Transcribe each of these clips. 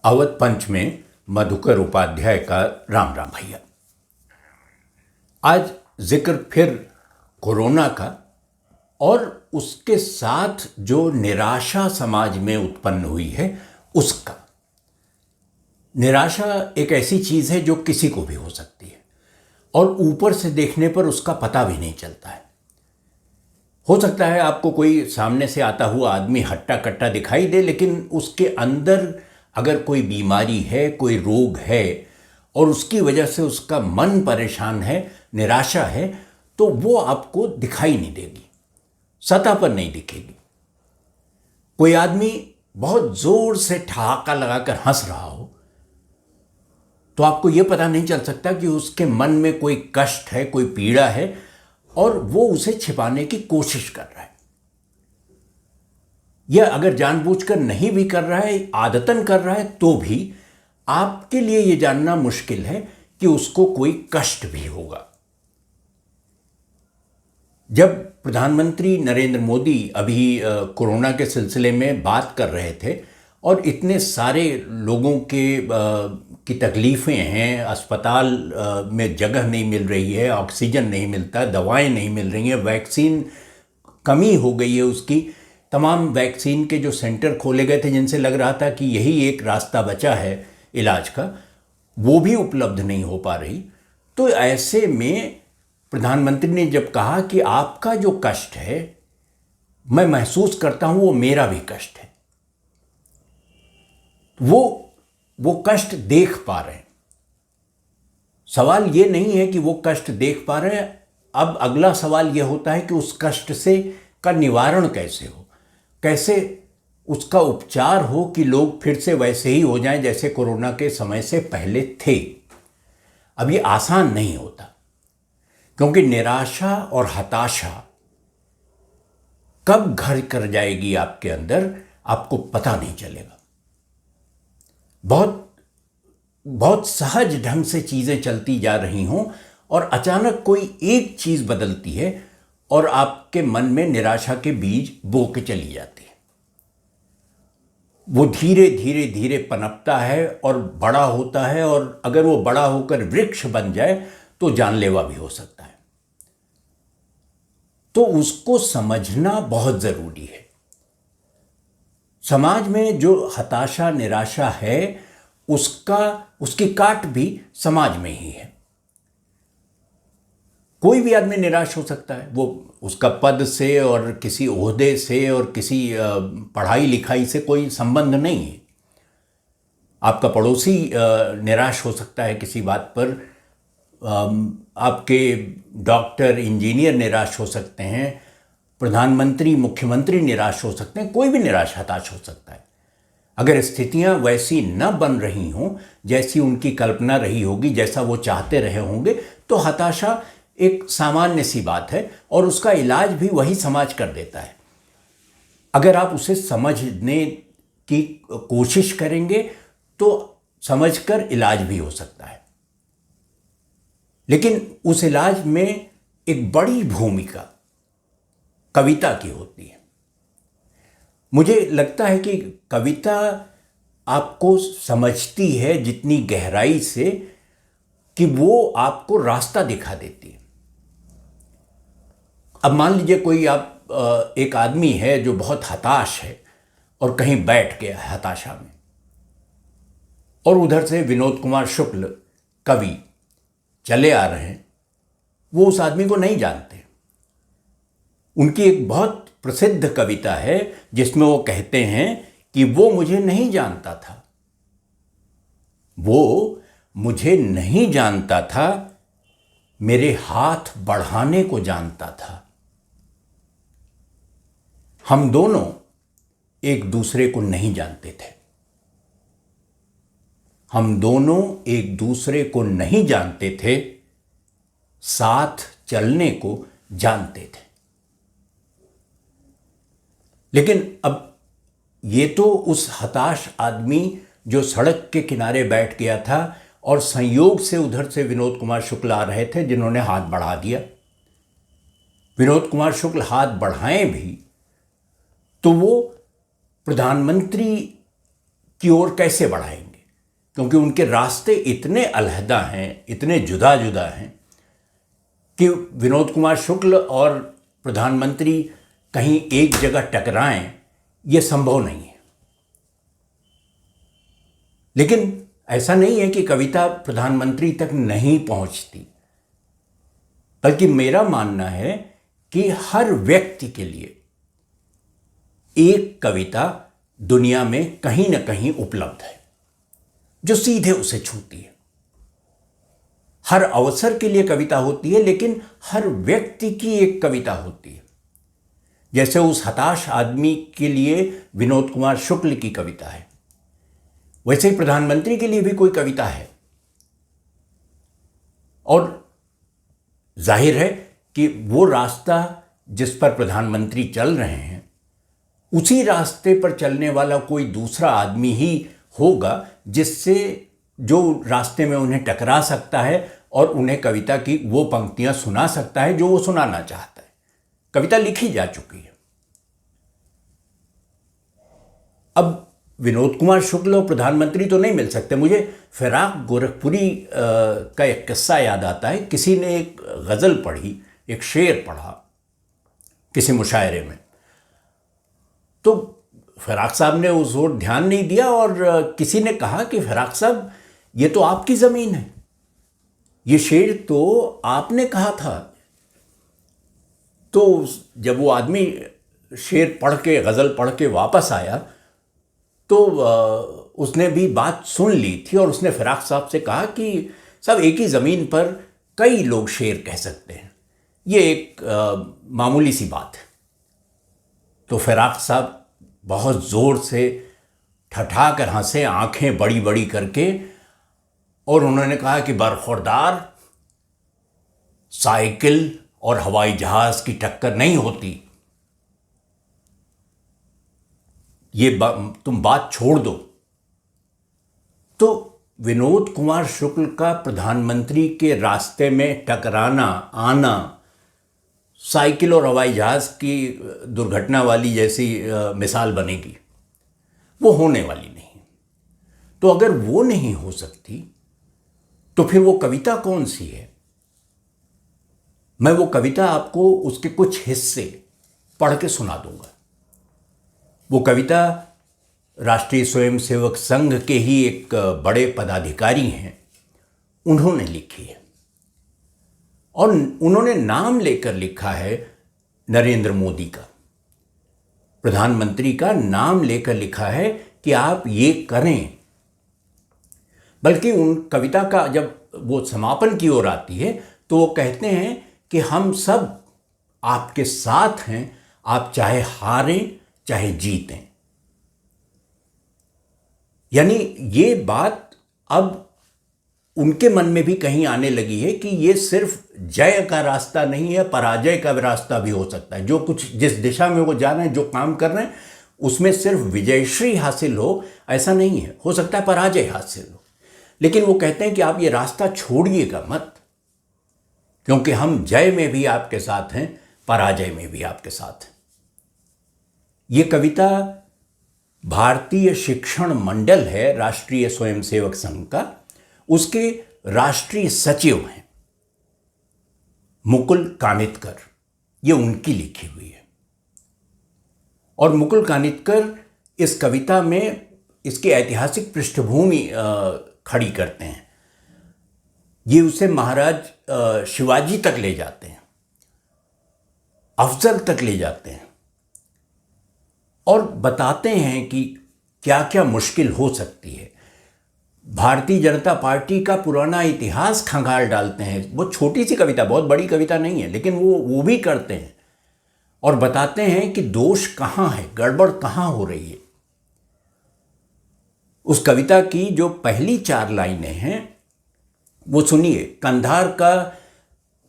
अवध पंच में मधुकर उपाध्याय का राम राम भैया। आज जिक्र फिर कोरोना का और उसके साथ जो निराशा समाज में उत्पन्न हुई है उसका। निराशा एक ऐसी चीज़ है जो किसी को भी हो सकती है और ऊपर से देखने पर उसका पता भी नहीं चलता है। हो सकता है आपको कोई सामने से आता हुआ आदमी हट्टा कट्टा दिखाई दे, लेकिन उसके अंदर अगर कोई बीमारी है, कोई रोग है और उसकी वजह से उसका मन परेशान है, निराशा है, तो वो आपको दिखाई नहीं देगी, सतह पर नहीं दिखेगी। कोई आदमी बहुत जोर से ठहाका लगाकर हंस रहा हो तो आपको यह पता नहीं चल सकता कि उसके मन में कोई कष्ट है, कोई पीड़ा है और वो उसे छिपाने की कोशिश कर रहा है। यह अगर जानबूझकर नहीं भी कर रहा है, आदतन कर रहा है, तो भी आपके लिए यह जानना मुश्किल है कि उसको कोई कष्ट भी होगा। जब प्रधानमंत्री नरेंद्र मोदी अभी कोरोना के सिलसिले में बात कर रहे थे और इतने सारे लोगों की तकलीफ़ें हैं, अस्पताल में जगह नहीं मिल रही है, ऑक्सीजन नहीं मिलता, दवाएं नहीं मिल रही हैं, वैक्सीन कमी हो गई है उसकी, तमाम वैक्सीन के जो सेंटर खोले गए थे जिनसे लग रहा था कि यही एक रास्ता बचा है इलाज का, वो भी उपलब्ध नहीं हो पा रही। तो ऐसे में प्रधानमंत्री ने जब कहा कि आपका जो कष्ट है मैं महसूस करता हूं, वो मेरा भी कष्ट है, वो कष्ट देख पा रहे हैं। सवाल ये नहीं है कि वो कष्ट देख पा रहे हैं, अब अगला सवाल यह होता है कि उस कष्ट से का निवारण कैसे हो, कैसे उसका उपचार हो कि लोग फिर से वैसे ही हो जाएं जैसे कोरोना के समय से पहले थे। अब ये आसान नहीं होता, क्योंकि निराशा और हताशा कब घर कर जाएगी आपके अंदर आपको पता नहीं चलेगा। बहुत सहज ढंग से चीजें चलती जा रही हों और अचानक कोई एक चीज बदलती है और आपके मन में निराशा के बीज बो के चली जाती है। वो धीरे धीरे धीरे पनपता है और बड़ा होता है, और अगर वो बड़ा होकर वृक्ष बन जाए तो जानलेवा भी हो सकता है। तो उसको समझना बहुत जरूरी है। समाज में जो हताशा निराशा है उसकी काट भी समाज में ही है। कोई भी आदमी निराश हो सकता है, वो उसका पद से और किसी ओहदे से और किसी पढ़ाई लिखाई से कोई संबंध नहीं है। आपका पड़ोसी निराश हो सकता है किसी बात पर, आपके डॉक्टर इंजीनियर निराश हो सकते हैं, प्रधानमंत्री मुख्यमंत्री निराश हो सकते हैं, कोई भी निराश हताश हो सकता है। अगर स्थितियां वैसी न बन रही हों जैसी उनकी कल्पना रही होगी, जैसा वो चाहते रहे होंगे, तो हताशा एक सामान्य सी बात है और उसका इलाज भी वही समाज कर देता है। अगर आप उसे समझने की कोशिश करेंगे तो समझकर इलाज भी हो सकता है, लेकिन उस इलाज में एक बड़ी भूमिका कविता की होती है। मुझे लगता है कि कविता आपको समझती है जितनी गहराई से कि वो आपको रास्ता दिखा देती है। अब मान लीजिए कोई एक आदमी है जो बहुत हताश है और कहीं बैठ गया है हताशा में, और उधर से विनोद कुमार शुक्ल कवि चले आ रहे हैं। वो उस आदमी को नहीं जानते। उनकी एक बहुत प्रसिद्ध कविता है जिसमें वो कहते हैं कि वो मुझे नहीं जानता था, वो मुझे नहीं जानता था, मेरे हाथ बढ़ाने को जानता था। हम दोनों एक दूसरे को नहीं जानते थे, हम दोनों एक दूसरे को नहीं जानते थे, साथ चलने को जानते थे। लेकिन अब ये तो उस हताश आदमी जो सड़क के किनारे बैठ गया था और संयोग से उधर से विनोद कुमार शुक्ल आ रहे थे जिन्होंने हाथ बढ़ा दिया। विनोद कुमार शुक्ल हाथ बढ़ाएं भी तो वो प्रधानमंत्री की ओर कैसे बढ़ाएंगे? क्योंकि उनके रास्ते इतने अलहदा हैं, इतने जुदा जुदा हैं कि विनोद कुमार शुक्ल और प्रधानमंत्री कहीं एक जगह टकराएं, ये संभव नहीं है। लेकिन ऐसा नहीं है कि कविता प्रधानमंत्री तक नहीं पहुंचती, बल्कि मेरा मानना है कि हर व्यक्ति के लिए एक कविता दुनिया में कहीं ना कहीं उपलब्ध है जो सीधे उसे छूती है। हर अवसर के लिए कविता होती है, लेकिन हर व्यक्ति की एक कविता होती है। जैसे उस हताश आदमी के लिए विनोद कुमार शुक्ल की कविता है, वैसे ही प्रधानमंत्री के लिए भी कोई कविता है। और जाहिर है कि वो रास्ता जिस पर प्रधानमंत्री चल रहे हैं, उसी रास्ते पर चलने वाला कोई दूसरा आदमी ही होगा जिससे जो रास्ते में उन्हें टकरा सकता है और उन्हें कविता की वो पंक्तियां सुना सकता है जो वो सुनाना चाहता है। कविता लिखी जा चुकी है। अब विनोद कुमार शुक्ल और प्रधानमंत्री तो नहीं मिल सकते। मुझे फिराक गोरखपुरी का एक किस्सा याद आता है। किसी ने एक गज़ल पढ़ी, एक शेर पढ़ा किसी मुशायरे में, तो फिराक साहब ने उस ओर ध्यान नहीं दिया और किसी ने कहा कि फिराक साहब, ये तो आपकी ज़मीन है, ये शेर तो आपने कहा था। तो जब वो आदमी शेर पढ़ के, गज़ल पढ़ के वापस आया, तो उसने भी बात सुन ली थी और उसने फिराक साहब से कहा कि साहब, एक ही ज़मीन पर कई लोग शेर कह सकते हैं, ये एक मामूली सी बात है। तो फिराक साहब बहुत ज़ोर से ठठा कर हंसे, आंखें बड़ी बड़ी करके, और उन्होंने कहा कि बरखुरदार, साइकिल और हवाई जहाज़ की टक्कर नहीं होती, ये तुम बात छोड़ दो। तो विनोद कुमार शुक्ल का प्रधानमंत्री के रास्ते में टकराना आना साइकिल और हवाई जहाज़ की दुर्घटना वाली जैसी मिसाल बनेगी, वो होने वाली नहीं। तो अगर वो नहीं हो सकती तो फिर वो कविता कौन सी है? मैं वो कविता आपको उसके कुछ हिस्से पढ़ के सुना दूंगा। वो कविता राष्ट्रीय स्वयंसेवक संघ के ही एक बड़े पदाधिकारी हैं, उन्होंने लिखी है और उन्होंने नाम लेकर लिखा है नरेंद्र मोदी का। प्रधानमंत्री का नाम लेकर लिखा है कि आप ये करें। बल्कि उन कविता का जब वो समापन की ओर आती है तो वो कहते हैं कि हम सब आपके साथ हैं, आप चाहे हारें चाहे जीतें। यानी ये बात अब उनके मन में भी कहीं आने लगी है कि ये सिर्फ जय का रास्ता नहीं है, पराजय का रास्ता भी हो सकता है। जो कुछ जिस दिशा में वो जा रहे हैं, जो काम कर रहे हैं, उसमें सिर्फ विजयश्री हासिल हो ऐसा नहीं है, हो सकता है पराजय हासिल हो। लेकिन वो कहते हैं कि आप ये रास्ता छोड़िएगा मत, क्योंकि हम जय में भी आपके साथ हैं, पराजय में भी आपके साथ हैं। ये कविता भारतीय शिक्षण मंडल है, राष्ट्रीय स्वयंसेवक संघ का, उसके राष्ट्रीय सचिव हैं मुकुल कानितकर, ये उनकी लिखी हुई है। और मुकुल कानितकर इस कविता में इसकी ऐतिहासिक पृष्ठभूमि खड़ी करते हैं। ये उसे महाराज शिवाजी तक ले जाते हैं, अफजल तक ले जाते हैं और बताते हैं कि क्या क्या मुश्किल हो सकती है। भारतीय जनता पार्टी का पुराना इतिहास खंगाल डालते हैं। वो छोटी सी कविता, बहुत बड़ी कविता नहीं है, लेकिन वो भी करते हैं और बताते हैं कि दोष कहाँ है, गड़बड़ कहाँ हो रही है। उस कविता की जो पहली 4 लाइनें हैं वो सुनिए। कंधार का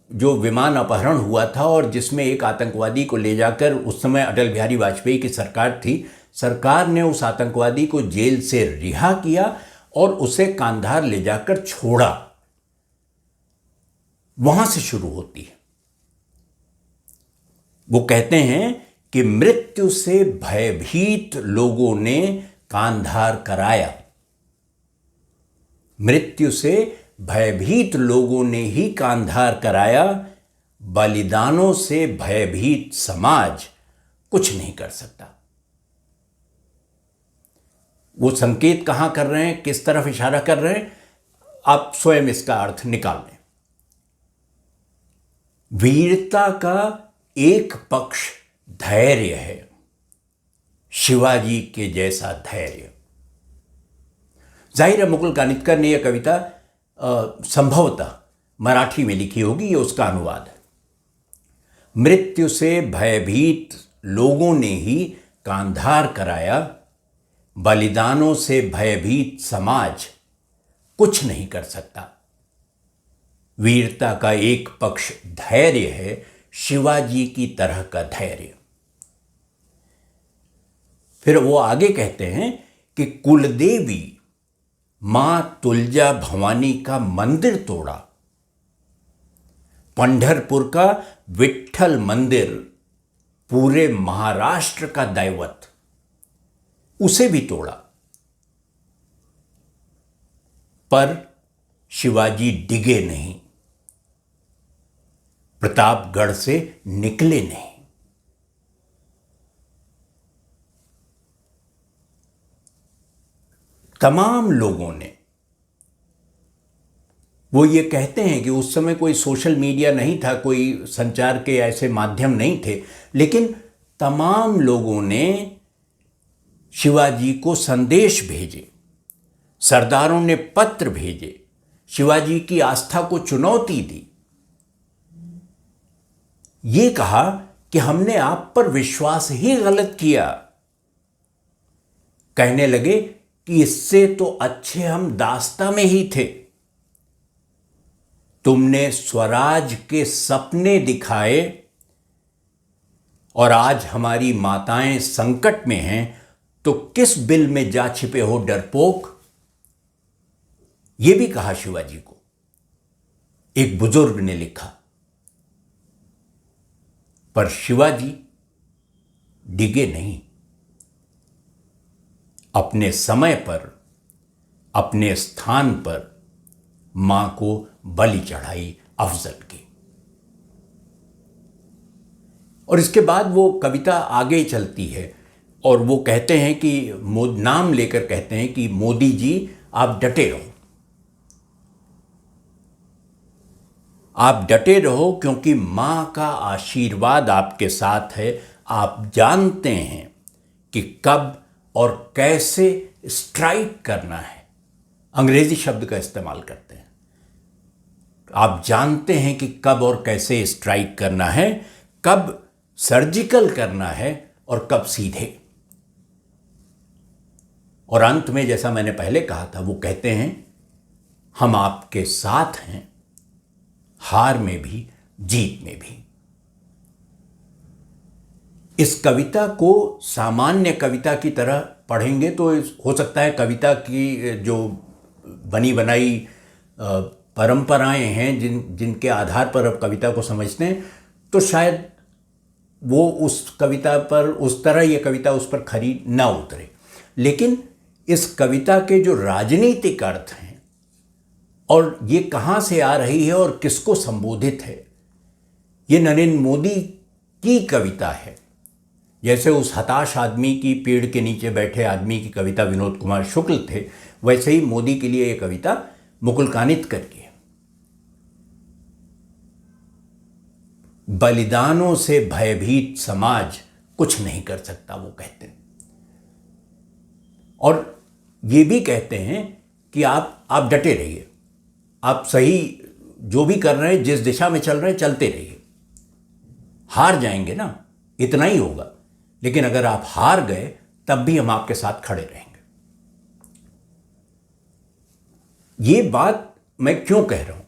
जो विमान अपहरण हुआ था और जिसमें एक आतंकवादी को ले जाकर, उस समय अटल बिहारी वाजपेयी की सरकार थी, सरकार ने उस आतंकवादी को जेल से रिहा किया और उसे कंधार ले जाकर छोड़ा। वहां से शुरू होती है। वो कहते हैं कि मृत्यु से भयभीत लोगों ने कंधार कराया, मृत्यु से भयभीत लोगों ने ही कांधार कराया, बलिदानों से भयभीत समाज कुछ नहीं कर सकता। वो संकेत कहां कर रहे हैं, किस तरफ इशारा कर रहे हैं, आप स्वयं इसका अर्थ निकाल लें। वीरता का एक पक्ष धैर्य है, शिवाजी के जैसा धैर्य। जाहिर है मुकुल कानिटकर ने यह कविता संभवतः मराठी में लिखी होगी, ये उसका अनुवाद है। मृत्यु से भयभीत लोगों ने ही कांधार कराया, बलिदानों से भयभीत समाज कुछ नहीं कर सकता। वीरता का एक पक्ष धैर्य है, शिवाजी की तरह का धैर्य। फिर वो आगे कहते हैं कि कुलदेवी मां तुलजा भवानी का मंदिर तोड़ा, पंढरपुर का विट्ठल मंदिर पूरे महाराष्ट्र का दैवत, उसे भी तोड़ा, पर शिवाजी डिगे नहीं, प्रतापगढ़ से निकले नहीं। तमाम लोगों ने, वो ये कहते हैं कि उस समय कोई सोशल मीडिया नहीं था, कोई संचार के ऐसे माध्यम नहीं थे, लेकिन तमाम लोगों ने शिवाजी को संदेश भेजे, सरदारों ने पत्र भेजे, शिवाजी की आस्था को चुनौती दी, ये कहा कि हमने आप पर विश्वास ही गलत किया। कहने लगे कि इससे तो अच्छे हम दास्ता में ही थे, तुमने स्वराज के सपने दिखाए और आज हमारी माताएं संकट में हैं, तो किस बिल में जा छिपे हो डरपोक। यह भी कहा शिवाजी को, एक बुजुर्ग ने लिखा। पर शिवाजी डिगे नहीं, अपने समय पर, अपने स्थान पर मां को बलि चढ़ाई अफजल की। और इसके बाद वो कविता आगे चलती है और वो कहते हैं कि नाम लेकर कहते हैं कि मोदी जी आप डटे रहो, आप डटे रहो, क्योंकि मां का आशीर्वाद आपके साथ है। आप जानते हैं कि कब और कैसे स्ट्राइक करना है, अंग्रेजी शब्द का इस्तेमाल करते हैं। आप जानते हैं कि कब और कैसे स्ट्राइक करना है, कब सर्जिकल करना है और कब सीधे। और अंत में जैसा मैंने पहले कहा था, वो कहते हैं हम आपके साथ हैं, हार में भी जीत में भी। इस कविता को सामान्य कविता की तरह पढ़ेंगे तो हो सकता है कविता की जो बनी बनाई परंपराएं हैं, जिनके आधार पर अब कविता को समझते हैं, तो शायद वो उस कविता पर, उस तरह ये कविता उस पर खरी ना उतरे। लेकिन इस कविता के जो राजनीतिक अर्थ हैं और ये कहाँ से आ रही है और किसको संबोधित है, ये नरेंद्र मोदी की कविता है। जैसे उस हताश आदमी की, पेड़ के नीचे बैठे आदमी की कविता विनोद कुमार शुक्ल थे, वैसे ही मोदी के लिए ये कविता मुकुल कानिटकर की है। बलिदानों से भयभीत समाज कुछ नहीं कर सकता, वो कहते हैं। और ये भी कहते हैं कि आप डटे रहिए, आप सही जो भी कर रहे हैं, जिस दिशा में चल रहे हैं, चलते रहिए। हार जाएंगे ना, इतना ही होगा, लेकिन अगर आप हार गए तब भी हम आपके साथ खड़े रहेंगे। ये बात मैं क्यों कह रहा हूं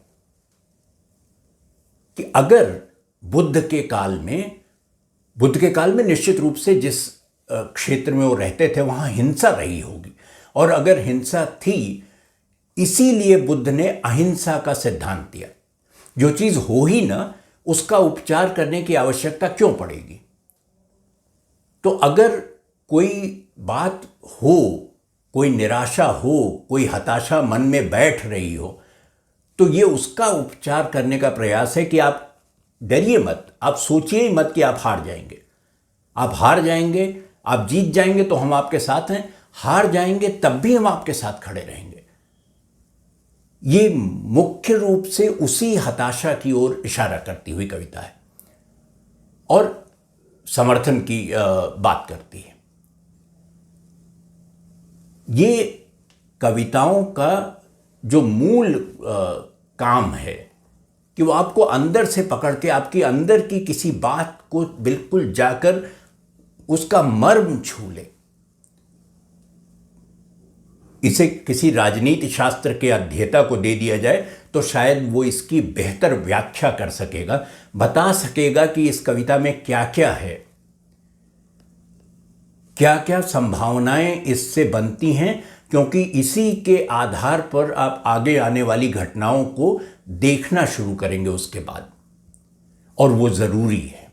कि अगर बुद्ध के काल में निश्चित रूप से जिस क्षेत्र में वो रहते थे वहां हिंसा रही होगी, और अगर हिंसा थी इसीलिए बुद्ध ने अहिंसा का सिद्धांत दिया। जो चीज हो ही ना, उसका उपचार करने की आवश्यकता क्यों पड़ेगी। तो अगर कोई बात हो कोई निराशा हो, कोई हताशा मन में बैठ रही हो, तो ये उसका उपचार करने का प्रयास है कि आप डरिए मत, आप सोचिए ही मत कि आप हार जाएंगे। आप हार जाएंगे, आप जीत जाएंगे तो हम आपके साथ हैं, हार जाएंगे तब भी हम आपके साथ खड़े रहेंगे। ये मुख्य रूप से उसी हताशा की ओर इशारा करती हुई कविता है और समर्थन की बात करती है। ये कविताओं का जो मूल काम है कि वो आपको अंदर से पकड़ के आपकी अंदर की किसी बात को बिल्कुल जाकर उसका मर्म छू ले। इसे किसी राजनीति शास्त्र के अध्येता को दे दिया जाए तो शायद वो इसकी बेहतर व्याख्या कर सकेगा, बता सकेगा कि इस कविता में क्या क्या है, क्या क्या संभावनाएं इससे बनती हैं, क्योंकि इसी के आधार पर आप आगे आने वाली घटनाओं को देखना शुरू करेंगे उसके बाद, और वो ज़रूरी है।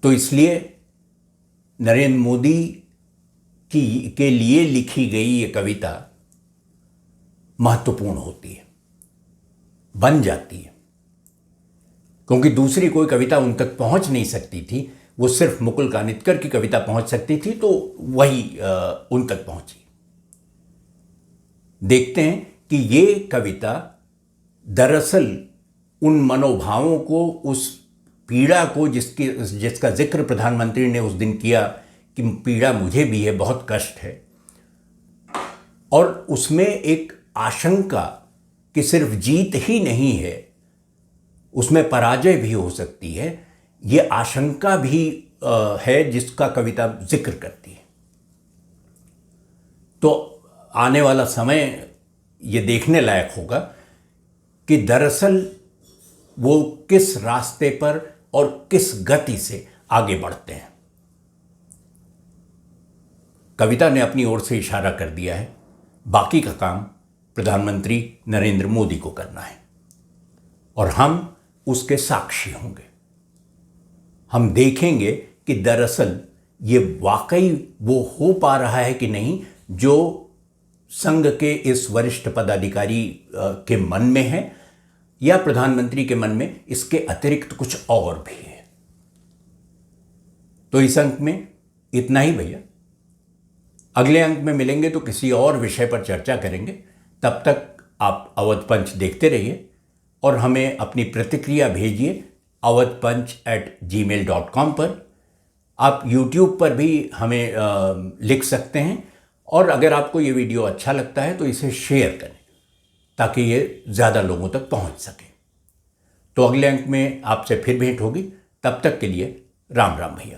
तो इसलिए नरेंद्र मोदी के लिए लिखी गई ये कविता महत्वपूर्ण होती है, बन जाती है, क्योंकि दूसरी कोई कविता उन तक पहुंच नहीं सकती थी। वो सिर्फ मुकुल कानितकर की कविता पहुंच सकती थी, तो वही उन तक पहुंची। देखते हैं कि ये कविता दरअसल उन मनोभावों को, उस पीड़ा को जिसका जिक्र प्रधानमंत्री ने उस दिन किया कि पीड़ा मुझे भी है, बहुत कष्ट है, और उसमें एक आशंका कि सिर्फ जीत ही नहीं है, उसमें पराजय भी हो सकती है, ये आशंका भी है जिसका कविता जिक्र करती है। तो आने वाला समय ये देखने लायक होगा कि दरअसल वो किस रास्ते पर और किस गति से आगे बढ़ते हैं। कविता ने अपनी ओर से इशारा कर दिया है, बाकी का काम प्रधानमंत्री नरेंद्र मोदी को करना है और हम उसके साक्षी होंगे। हम देखेंगे कि दरअसल ये वाकई वो हो पा रहा है कि नहीं जो संघ के इस वरिष्ठ पदाधिकारी के मन में है, या प्रधानमंत्री के मन में इसके अतिरिक्त कुछ और भी है। तो इस अंक में इतना ही भैया। अगले अंक में मिलेंगे तो किसी और विषय पर चर्चा करेंगे। तब तक आप अवध पंच देखते रहिए और हमें अपनी प्रतिक्रिया भेजिए awadhpanch@gmail.com पर। आप YouTube पर भी हमें लिख सकते हैं, और अगर आपको ये वीडियो अच्छा लगता है तो इसे शेयर करें ताकि ये ज़्यादा लोगों तक पहुंच सके। तो अगले अंक में आपसे फिर भेंट होगी। तब तक के लिए राम राम भैया।